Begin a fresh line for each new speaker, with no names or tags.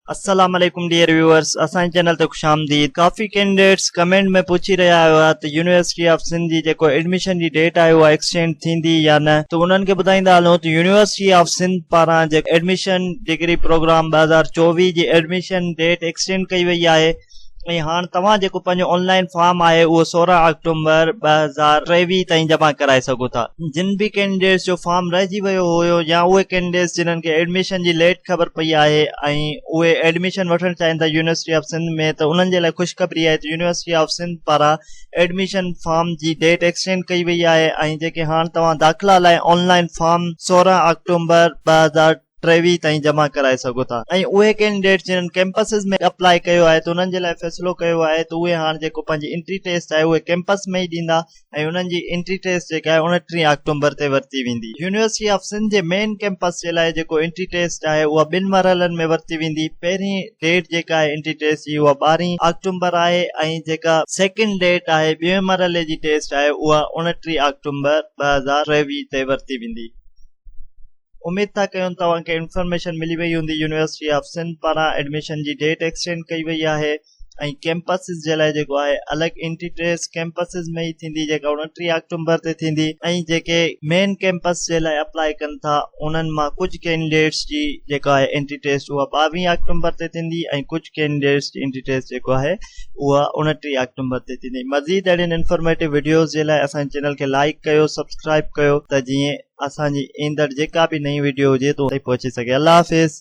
अस्सलाम वालेकुम dear viewers, असांजे चैनल ते खुशामदीद। काफ़ी कैंडिडेट्स कमेंट में पूछी रहिया हुआ त यूनिवर्सिटी ऑफ सिंध जी जेको एडमिशन जी डेट आहे उहा एक्सटेंड थींदी या न, त उन्हनि खे ॿुधाईंदा हलूं त यूनिवर्सिटी ऑफ सिंध पारां जेको एडमिशन डिग्री प्रोग्राम 2024 जी एडमिशन डेट एक्सटेंड कई वई आहे ऐं हाणे तव्हां जेको पंहिंजो ऑनलाइन फॉर्म आहे उहो 16 अक्टूबर 2023 ताईं जमा कराए सघो था। जिन बि कैंडिडेट्स जो फॉर्म रहिजी वियो हुयो या उहे कैंडिडेट्स जिन्हनि खे एडमिशन जी लेट ख़बर पई आहे ऐं उहे एडमिशन वठणु चाहिनि था यूनिवर्सिटी ऑफ सिंध में, त उन्हनि जे लाइ ख़ुशख़बरी आहे त यूनिवर्सिटी ऑफ सिंध पारां एडमिशन फॉर्म जी डेट एक्सटेंड कई वई आहे ऐं जेके हाणे तव्हां दाख़िला लाइ ऑनलाइन फॉर्म 16 अक्टूबर 2023 ताईं जमा कराए सघो था। ऐं उहे कैंडिडेट जिन्हनि कैंपसिस में अप्लाई कयो आहे त उन्हनि जे लाइ फ़ैसिलो कयो आहे त उहे हाणे जेको पंहिंजी एंट्री टेस्ट आहे उहे कैंपस में ई ॾींदा ऐं उन्हनि जी एंट्री टेस्ट जेका आहे 29 अक्टूबर ते वरिती वेंदी। यूनिवर्सिटी ऑफ सिंध जे मेन कैंपस जे लाइ जेको एंट्री टेस्ट आहे उहा 2 मरहलनि में वरिती वेंदी। पहिरीं डेट जेका आहे एंट्री टेस्ट जी उहा 12 अक्टूबर आहे ऐं जेका सेकेंड डेट आहे ॿिए मरहले जी टेस्ट आहे उहा 29 अक्टूबर 2023 ते वरिती वेंदी। उम्मीद था कयूं तव्हांखे इंफॉर्मेशन मिली वई हूंदी। यूनिवर्सिटी ऑफ सिंध पारां एडमिशन जी डेट एक्सटेंड कई वई आहे ऐं कैंपसिस जे लाइ जेको आहे अलॻि एंट्री टेस्ट कैंपसिस में ई थींदी जेका 29 अक्टूबर ते थींदी ऐं जेके मेन कैंपस जे लाइ अप्लाई कनि था उन्हनि मां कुझु कैंडिडेट्स जी जेका आहे एंट्री टेस्ट उहा 22 अक्टूबर ते थींदी ऐं कुझु कैंडिडेट्स जी एंट्री टेस्ट जेको आहे उहा 29 अक्टूबर ते थींदी। मज़ीद अहिड़ियुनि इंफॉर्मेटिव वीडियोज़ जे लाइ असांजे चैनल खे लाइक कयो, सब्सक्राइब कयो त जीअं असांजी ईंदड़ जेका बि नई वीडियो हुजे तो पहुची सघे। अल्लाह हाफ़िज़।